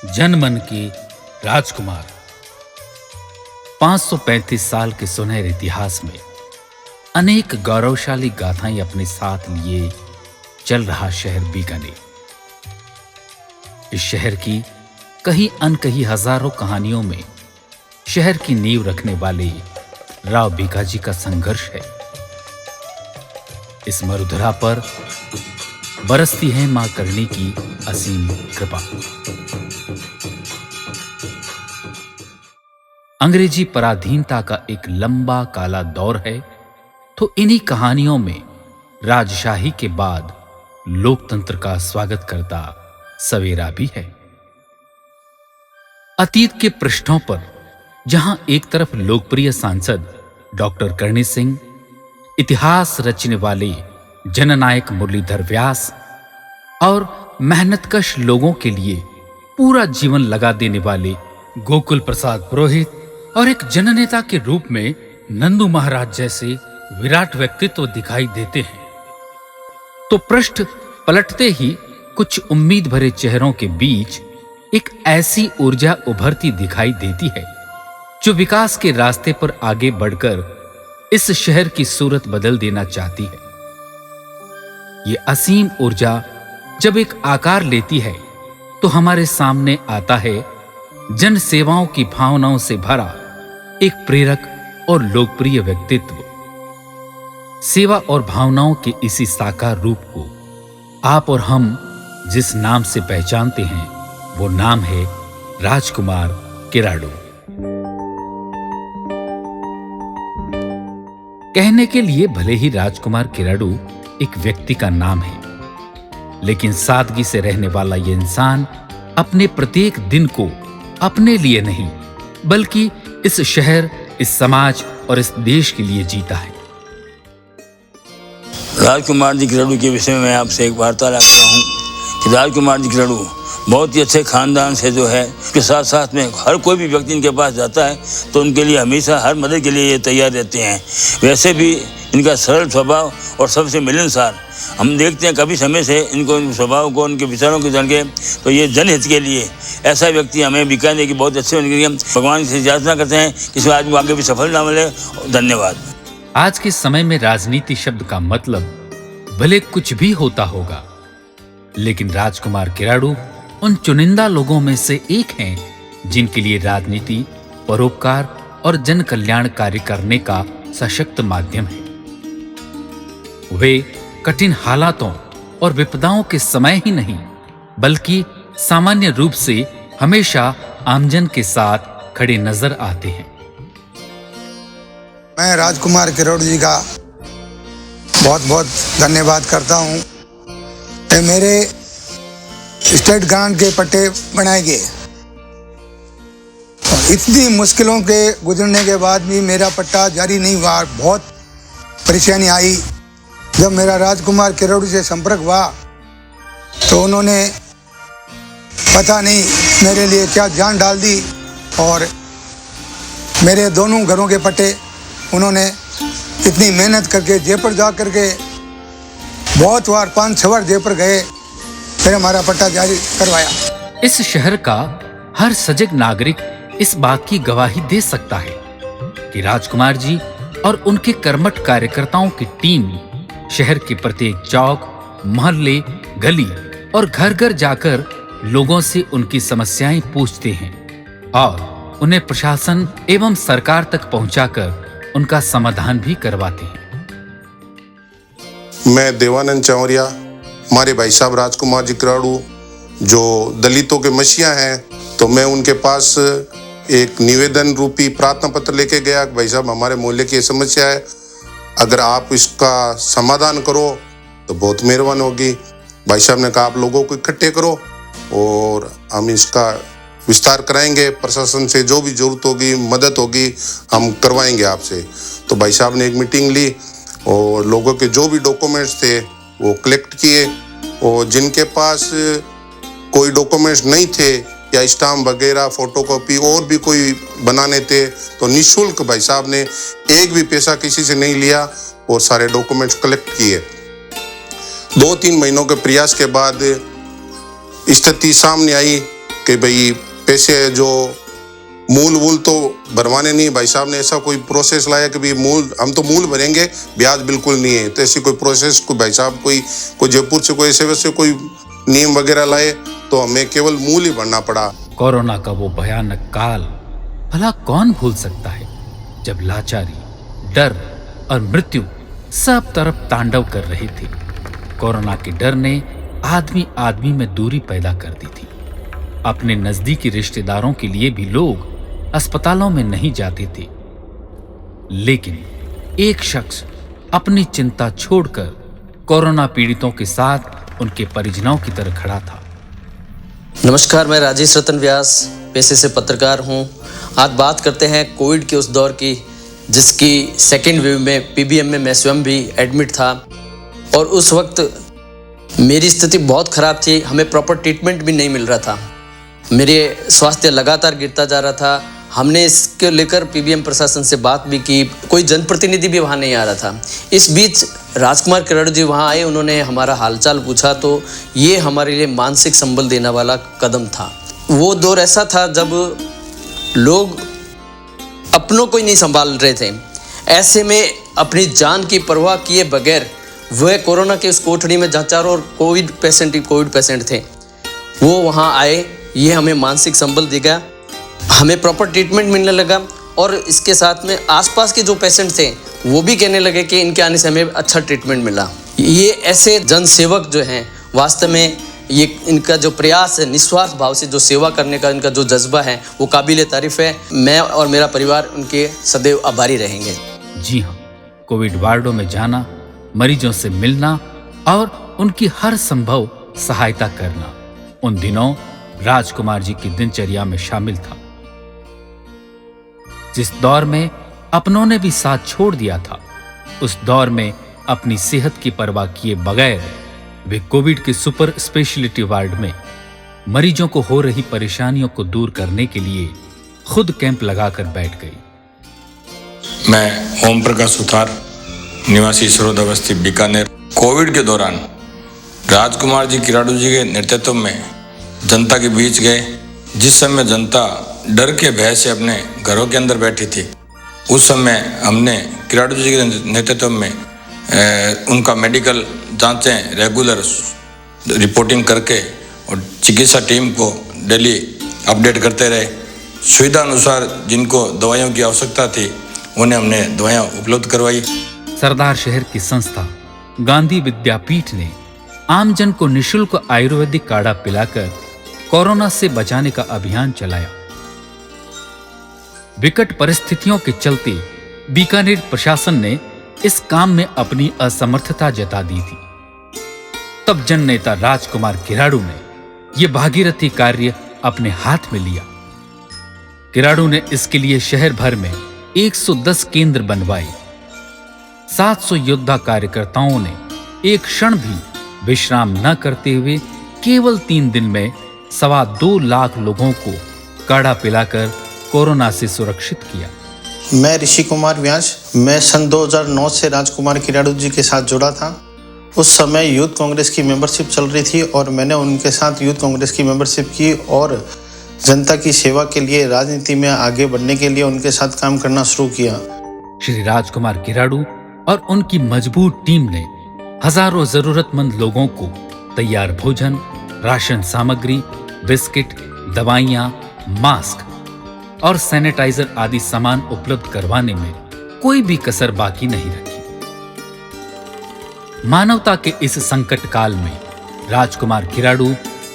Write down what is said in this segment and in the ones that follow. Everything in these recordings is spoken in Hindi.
जनमन के राजकुमार। 535 साल के सुनहरे इतिहास में अनेक गौरवशाली गाथाएं अपने साथ लिए चल रहा शहर बीकानेर। इस शहर की कहीं अनकही हजारों कहानियों में शहर की नींव रखने वाले राव बीकाजी का संघर्ष है। इस मरुधरा पर बरसती है मां करणी की असीम कृपा। अंग्रेजी पराधीनता का एक लंबा काला दौर है, तो इन्हीं कहानियों में राजशाही के बाद लोकतंत्र का स्वागत करता सवेरा भी है। अतीत के पृष्ठों पर जहां एक तरफ लोकप्रिय सांसद डॉक्टर करणी सिंह, इतिहास रचने वाले जननायक मुरलीधर व्यास और मेहनतकश लोगों के लिए पूरा जीवन लगा देने वाले गोकुल प्रसाद पुरोहित और एक जननेता के रूप में नंदू महाराज जैसे विराट व्यक्तित्व दिखाई देते हैं, तो पृष्ठ पलटते ही कुछ उम्मीद भरे चेहरों के बीच एक ऐसी ऊर्जा उभरती दिखाई देती है जो विकास के रास्ते पर आगे बढ़कर इस शहर की सूरत बदल देना चाहती है। ये असीम ऊर्जा जब एक आकार लेती है तो हमारे सामने आता है जन सेवाओं की भावनाओं से भरा एक प्रेरक और लोकप्रिय व्यक्तित्व। सेवा और भावनाओं के इसी साकार रूप को आप और हम जिस नाम से पहचानते हैं वो नाम है राजकुमार किराडू। कहने के लिए भले ही राजकुमार किराडू एक व्यक्ति का नाम है, लेकिन सादगी से रहने वाला यह इंसान अपने प्रत्येक दिन को अपने लिए नहीं बल्कि इस शहर, इस समाज और इस देश के लिए जीता है। राजकुमार जी किराडू के विषय में मैं आपसे एक वार्तालाप कर रहा हूँ कि राजकुमार जी किराडू बहुत ही अच्छे खानदान से जो है, उसके साथ साथ में हर कोई भी व्यक्ति इनके पास जाता है तो उनके लिए हमेशा हर मदद के लिए ये तैयार रहते हैं। वैसे भी इनका सरल स्वभाव और सबसे मिलनसार हम देखते हैं। कभी समय से इनको स्वभाव को, उनके विचारों को जान के तो ये जनहित के लिए ऐसा व्यक्ति हमें बीकानेर की बहुत अच्छे होने के लिए भगवान से याचना करते हैं कि इस आदमी को आगे भी सफल ना मिले। धन्यवाद। आज के समय में राजनीति शब्द का मतलब भले कुछ भी होता होगा, लेकिन राजकुमार किराडू उन चुनिंदा लोगों में से एक हैं जिनके लिए राजनीति परोपकार और जन कल्याण कार्य करने का सशक्त माध्यम है। वे कठिन हालातों और विपदाओं के समय ही नहीं बल्कि सामान्य रूप से हमेशा आमजन के साथ खड़े नजर आते हैं। मैं राजकुमार किराडू जी का बहुत बहुत धन्यवाद करता हूँ। मेरे स्टेट ग्रांट के पट्टे बनाए गए, इतनी मुश्किलों के गुजरने के बाद भी मेरा पट्टा जारी नहीं हुआ। बहुत परेशानी आई। जब मेरा राजकुमार किराडू से संपर्क हुआ तो उन्होंने पता नहीं मेरे लिए क्या जान डाल दी और मेरे दोनों घरों के पट्टे उन्होंने इतनी मेहनत करके जयपुर जा करके बहुत बार 5-6 बार जयपुर गए, फिर हमारा पट्टा जारी करवाया। इस शहर का हर सजग नागरिक इस बात की गवाही दे सकता है कि राजकुमार जी और उनके कर्मठ कार्यकर्ताओं की टीम शहर के प्रत्येक चौक, मोहल्ले, गली और घर घर जाकर लोगों से उनकी समस्याएं पूछते हैं और उन्हें प्रशासन एवं सरकार तक पहुंचाकर उनका समाधान भी करवाते हैं। मैं देवानंद चौरिया, हमारे भाई साहब राजकुमार जी किराडू जो दलितों के मसीहा हैं, तो मैं उनके पास एक निवेदन रूपी प्रार्थना पत्र लेके गया। भाई साहब, हमारे मोहल्ले की समस्या है, अगर आप इसका समाधान करो तो बहुत मेहरबान होगी। भाई साहब ने कहा आप लोगों को इकट्ठे करो और हम इसका विस्तार कराएंगे, प्रशासन से जो भी जरूरत होगी, मदद होगी, हम करवाएंगे आपसे। तो भाई साहब ने एक मीटिंग ली और लोगों के जो भी डॉक्यूमेंट्स थे वो कलेक्ट किए और जिनके पास कोई डॉक्यूमेंट्स नहीं थे या स्टाम्प वगैरह, फोटोकॉपी और भी कोई बनाने थे तो निःशुल्क भाई साहब ने एक भी पैसा किसी से नहीं लिया और सारे डॉक्यूमेंट्स कलेक्ट किए। 2-3 महीनों के प्रयास के बाद स्थिति सामने आई कि भाई पैसे जो मूल तो भरवाने नहीं, भाई साहब ने ऐसा कोई प्रोसेस लाया कि भाई हम तो मूल भरेंगे, ब्याज बिल्कुल नहीं है। तो ऐसी कोई प्रोसेस कोई भाई साहब कोई जयपुर से कोई ऐसे वैसे कोई नियम वगैरह लाए तो हमें केवल मूल ही भरना पड़ा। कोरोना का वो भयानक काल भला कौन भूल सकता है, जब लाचारी, डर और मृत्यु सब तरफ तांडव कर रहे थे। कोरोना के डर ने आदमी में दूरी पैदा कर दी थी। अपने नजदीकी रिश्तेदारों के लिए भी लोग अस्पतालों में नहीं जाते थे, लेकिन एक शख्स अपनी चिंता छोड़कर कोरोना पीड़ितों के साथ उनके परिजनों की तरह खड़ा था। नमस्कार, मैं राजेश रतन व्यास, पेशे से पत्रकार हूं। आज बात करते हैं कोविड के उस दौर की जिसकी सेकेंड वेव में पीबीएम में मैं स्वयं भी एडमिट था और उस वक्त मेरी स्थिति बहुत ख़राब थी। हमें प्रॉपर ट्रीटमेंट भी नहीं मिल रहा था, मेरे स्वास्थ्य लगातार गिरता जा रहा था। हमने इसके लेकर पीबीएम प्रशासन से बात भी की, कोई जनप्रतिनिधि भी वहाँ नहीं आ रहा था। इस बीच राजकुमार किराड़ू जी वहाँ आए, उन्होंने हमारा हालचाल पूछा, तो ये हमारे लिए मानसिक संबल देने वाला कदम था। वो दौर ऐसा था जब लोग अपनों को ही नहीं संभाल रहे थे, ऐसे में अपनी जान की परवाह किए बगैर वह कोरोना के उस कोठरी में जहाँ चारों और कोविड पेशेंट थे, वो वहाँ आए। ये हमें मानसिक संबल देगा, हमें प्रॉपर ट्रीटमेंट मिलने लगा और इसके साथ में आसपास के जो पेशेंट थे वो भी कहने लगे कि इनके आने से हमें अच्छा ट्रीटमेंट मिला। ये ऐसे जनसेवक जो हैं, वास्तव में ये इनका जो प्रयास है, निस्वार्थ भाव से जो सेवा करने का इनका जो जज्बा है वो काबिले तारीफ है। मैं और मेरा परिवार उनके सदैव आभारी रहेंगे। जी हाँ, कोविड वार्डों में जाना, मरीजों से मिलना और उनकी हर संभव सहायता करना उन दिनों राजकुमार जी की दिनचर्या में शामिल था। जिस दौर में अपनों ने भी साथ छोड़ दिया था, उस दौर में अपनी सेहत की परवाह किए बगैर वे कोविड के सुपर स्पेशलिटी वार्ड में मरीजों को हो रही परेशानियों को दूर करने के लिए खुद कैंप लगाकर बैठ गई। मैं ओम प्रकाश सुथार, निवासी सरोदा बस्ती बीकानेर। कोविड के दौरान राजकुमार जी किराड़ू जी के नेतृत्व में जनता के बीच गए। जिस समय जनता डर के भय से अपने घरों के अंदर बैठी थी, उस समय हमने किराड़ू जी के नेतृत्व में उनका मेडिकल जांचें रेगुलर रिपोर्टिंग करके और चिकित्सा टीम को डेली अपडेट करते रहे। सुविधा अनुसार जिनको दवाइयों की आवश्यकता थी उन्हें हमने दवाइयाँ उपलब्ध करवाई। सरदार शहर की संस्था गांधी विद्यापीठ ने आमजन को निशुल्क आयुर्वेदिक काढ़ा पिलाकर कोरोना से बचाने का अभियान चलाया। विकट परिस्थितियों के चलते बीकानेर प्रशासन ने इस काम में अपनी असमर्थता जता दी थी। तब जननेता राजकुमार किराड़ू ने यह भागीरथी कार्य अपने हाथ में लिया। किराड़ू ने इसके लिए शहर भर में 110 केंद्र बनवाए। 700 योद्धा कार्यकर्ताओं ने एक क्षण भी विश्राम न करते हुए केवल 3 दिन में 2.25 लाख लोगों को काढ़ा पिलाकर कोरोना से सुरक्षित किया। मैं ऋषि कुमार व्यास, मैं सन 2009 से राजकुमार किराड़ू जी के साथ जुड़ा था। उस समय यूथ कांग्रेस की मेंबरशिप चल रही थी और मैंने उनके साथ यूथ कांग्रेस की मेंबरशिप की और जनता की सेवा के लिए, राजनीति में आगे बढ़ने के लिए उनके साथ काम करना शुरू किया। श्री राजकुमार किराड़ू और उनकी मजबूत टीम ने हजारों जरूरतमंद लोगों को तैयार भोजन, राशन सामग्री, बिस्किट, दवाइयां, मास्क और सैनिटाइजर आदि सामान उपलब्ध करवाने में कोई भी कसर बाकी नहीं रखी। मानवता के इस संकट काल में राजकुमार किराड़ू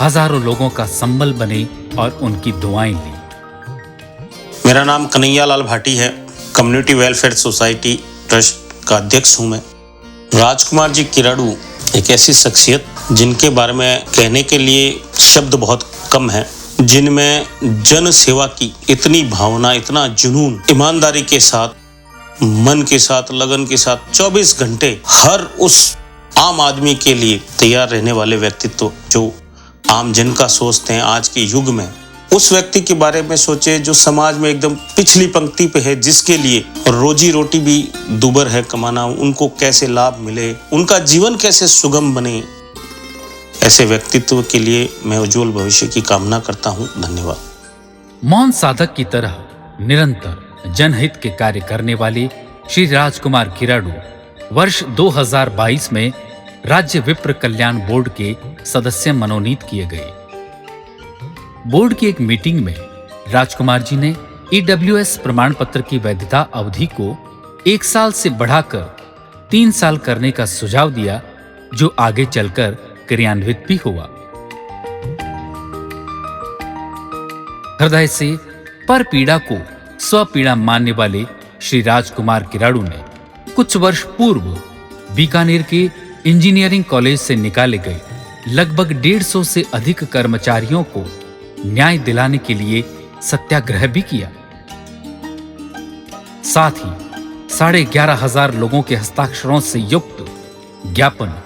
हजारों लोगों का संबल बने और उनकी दुआएं ली। मेरा नाम कन्हैया लाल भाटी है, कम्युनिटी वेलफेयर सोसाइटी ट्रस्ट का अध्यक्ष हूं मैं। राजकुमार जी किराड़ू एक ऐसी शख्सियत जिनके बारे में कहने के लिए शब्द बहुत कम है, जिनमें जन सेवा की इतनी भावना, इतना जुनून, ईमानदारी के साथ, मन के साथ, लगन के साथ 24 घंटे हर उस आम आदमी के लिए तैयार रहने वाले व्यक्तित्व जो आम जन का सोचते हैं आज के युग में, उस व्यक्ति के बारे में सोचे जो समाज में एकदम पिछली पंक्ति पे है, जिसके लिए रोजी रोटी भी दुभर है कमाना, उनको कैसे लाभ मिले, उनका जीवन कैसे सुगम बने, ऐसे व्यक्तित्व के लिए मैं उज्जवल भविष्य की कामना करता हूँ। धन्यवाद। मौन साधक की तरह निरंतर जनहित के कार्य करने वाले श्री राजकुमार किराड़ू वर्ष 2022 में राज्य विप्र कल्याण बोर्ड के सदस्य मनोनीत किए गए। बोर्ड की एक मीटिंग में राजकुमार जी ने EWS प्रमाण पत्र की वैधता अवधि को 1 साल से बढ़ाकर 3 साल करने का सुझाव दिया, जो आगे चलकर क्रियान्वित भी हुआ। हृदय से पर पीड़ा को स्वपीड़ा मानने वाले श्री राजकुमार किराड़ू ने कुछ वर्ष पूर्व बीकानेर के इंजीनियरिंग कॉलेज से निकाले गए लगभग 150 से अधिक कर्मचारियों को न्याय दिलाने के लिए सत्याग्रह भी किया। साथ ही 11,500 लोगों के हस्ताक्षरों से युक्त ज्ञापन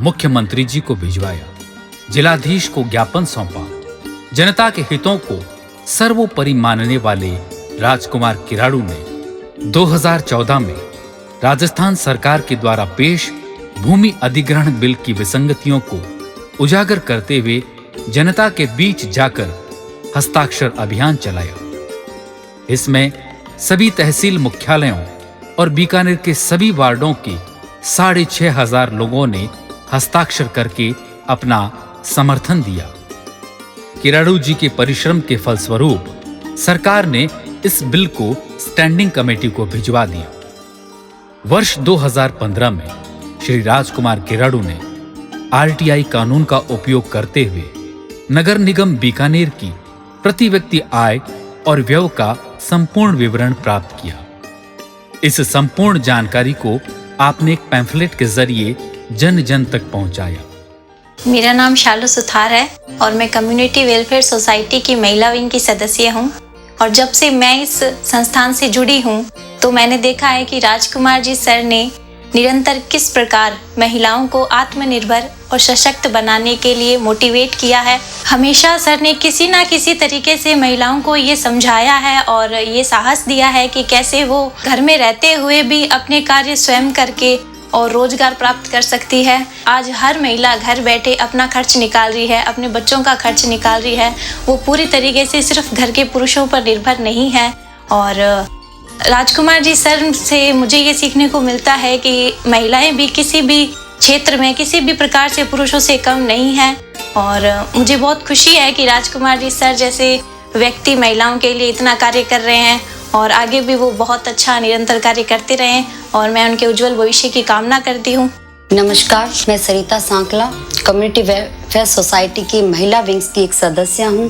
मुख्यमंत्री जी को भिजवाया। जिलाधीश को ज्ञापन सौंपा। जनता के हितों को सर्वोपरि मानने वाले राजकुमार किराड़ू ने 2014 में राजस्थान सरकार के द्वारा पेश भूमि अधिग्रहण बिल की विसंगतियों को उजागर करते हुए जनता के बीच जाकर हस्ताक्षर अभियान चलाया। इसमें सभी तहसील मुख्यालयों और बीकानेर के सभी वार्डों के 6,500 लोगों ने हस्ताक्षर करके अपना समर्थन दिया। किराड़ू जी के परिश्रम के फलस्वरूप सरकार ने इस बिल को स्टैंडिंग कमेटी को भिजवा दिया। वर्ष 2015 में श्री राजकुमार किराड़ू ने RTI कानून का उपयोग करते हुए नगर निगम बीकानेर की प्रति व्यक्ति आय और व्यय का संपूर्ण विवरण प्राप्त किया। इस संपूर्ण जानकारी को आपने एक पैम्फलेट के जरिए जन जन तक पहुंचाया। मेरा नाम शालू सुथार है और मैं कम्युनिटी वेलफेयर सोसाइटी की महिला विंग की सदस्य हूं। और जब से मैं इस संस्थान से जुड़ी हूं तो मैंने देखा है कि राजकुमार जी सर ने निरंतर किस प्रकार महिलाओं को आत्मनिर्भर और सशक्त बनाने के लिए मोटिवेट किया है। हमेशा सर ने किसी ना किसी तरीके से महिलाओं को ये समझाया है और ये साहस दिया है कि कैसे वो घर में रहते हुए भी अपने कार्य स्वयं करके और रोजगार प्राप्त कर सकती है। आज हर महिला घर बैठे अपना खर्च निकाल रही है, अपने बच्चों का खर्च निकाल रही है। वो पूरी तरीके से सिर्फ घर के पुरुषों पर निर्भर नहीं है। और राजकुमार जी सर से मुझे ये सीखने को मिलता है कि महिलाएं भी किसी भी क्षेत्र में किसी भी प्रकार से पुरुषों से कम नहीं है। और मुझे बहुत खुशी है कि राजकुमार जी सर जैसे व्यक्ति महिलाओं के लिए इतना कार्य कर रहे हैं और आगे भी वो बहुत अच्छा निरंतर कार्य करते रहें और मैं उनके उज्जवल भविष्य की कामना करती हूँ। नमस्कार, मैं सरिता सांकला कम्युनिटी वेलफेयर सोसाइटी की महिला विंग्स की एक सदस्य हूँ,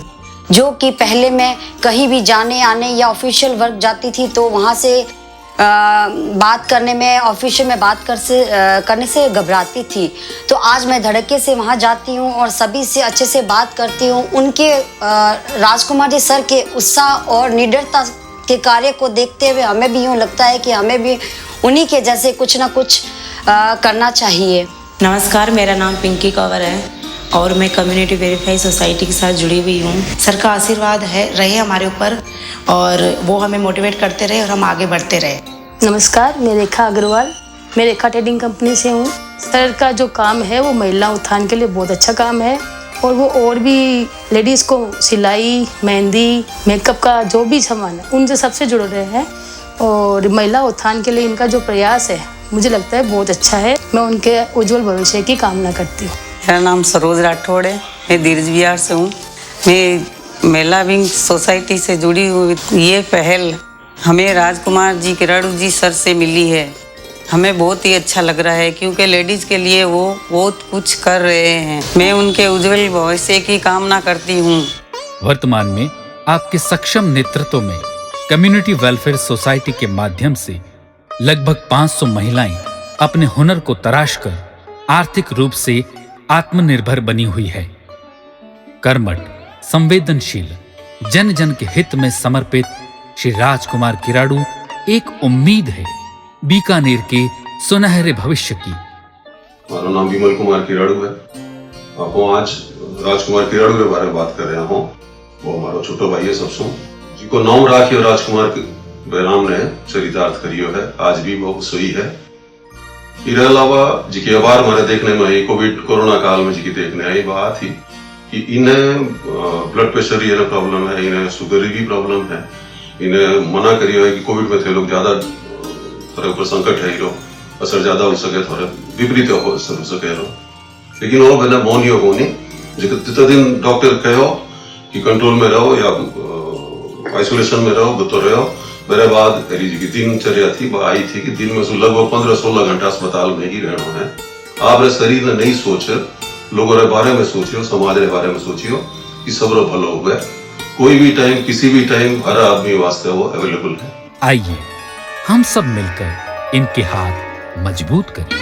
जो कि पहले मैं कहीं भी जाने आने या ऑफिशियल वर्क जाती थी तो वहाँ से बात करने में ऑफिशियल में बात करने से घबराती थी। तो आज मैं धड़के से वहाँ जाती हूँ और सभी से अच्छे से बात करती हूँ। उनके राजकुमार जी सर के उत्साह और निडरता के कार्य को देखते हुए हमें भी यूँ लगता है कि हमें भी उन्हीं के जैसे कुछ ना कुछ करना चाहिए। नमस्कार, मेरा नाम पिंकी कंवर है और मैं कम्युनिटी वेरीफाई सोसाइटी के साथ जुड़ी हुई हूँ। सर का आशीर्वाद रहे हमारे ऊपर और वो हमें मोटिवेट करते रहे और हम आगे बढ़ते रहे। नमस्कार, मैं रेखा अग्रवाल, मैं रेखा ट्रेडिंग कंपनी से हूँ। सर का जो काम है वो महिला उत्थान के लिए बहुत अच्छा काम है और वो और भी लेडीज़ को सिलाई, मेहंदी, मेकअप का जो भी सामान है उनसे सबसे जुड़ रहे हैं और महिला उत्थान के लिए इनका जो प्रयास है मुझे लगता है बहुत अच्छा है। मैं उनके उज्जवल भविष्य की कामना करती हूँ। मेरा नाम सरोज राठौड़ है, मैं दीर्घ बिहार से हूँ। मैं महिला विंग सोसाइटी से जुड़ी हुई। ये पहल हमें राजकुमार जी किराड़ू जी सर से मिली है। हमें बहुत ही अच्छा लग रहा है क्योंकि लेडीज़ के लिए वो बहुत कुछ कर रहे हैं। मैं उनके उज्जवल भविष्य की कामना करती हूँ। वर्तमान में आपके सक्षम नेतृत्व में कम्युनिटी वेलफेयर सोसाइटी के माध्यम से लगभग 500 महिलाएं अपने हुनर को तराश कर आर्थिक रूप से आत्मनिर्भर बनी हुई है। कर्मठ, संवेदनशील, जन जन के हित में समर्पित श्री राजकुमार किराड़ू एक उम्मीद है बीकानेर के सुनहरे भविष्य की। मेरा नाम विमल कुमार किराड़ू है। आपको आज राजकुमार किराड़ू के बारे में बात कर रहा हूँ। वो हमारा छोटा भाई है सबसे, जिनको नाम राखियो राजकुमार बैराम ने चरितार्थ करियो है। आज भी वो सोई है। इसके अलावा जी के बार हमारे देखने में आई कोविड कोरोना काल में जी की देखने आई बात थी कि इन्हें ब्लड प्रेशर ये प्रॉब्लम है, इन्हें शुगर की प्रॉब्लम है, इन्हें मना करिए है कि कोविड में थे लोग ज्यादा थोड़े ऊपर संकट है रो असर ज्यादा हो सके, थोड़े विपरीत असर हो सके रो, लेकिन वो मैंने मोन योग होनी जितने दिन डॉक्टर कहो कि कंट्रोल में रहो या आइसोलेशन में रहो गुतो रहो, मेरे बाद मेरी जी की दिनचर्या थी वो आई थी कि दिन में लगभग 15-16 घंटा अस्पताल में ही रहना है। आप शरीर ने नहीं सोचे, लोगों के बारे में सोचियो, समाज के बारे में सोचियो कि सबरो भलो हुए, कोई भी टाइम किसी भी टाइम हर आदमी वास्ते वो अवेलेबल है। आइए हम सब मिलकर इनके हाथ मजबूत करें।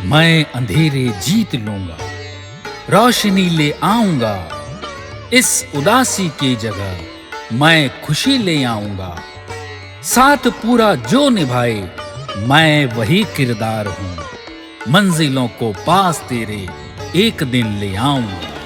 मैं अंधेरे जीत लूंगा, रोशनी ले आऊंगा, इस उदासी की जगह मैं खुशी ले आऊंगा, साथ पूरा जो निभाए मैं वही किरदार हूं, मंजिलों को पास तेरे एक दिन ले आऊंगा।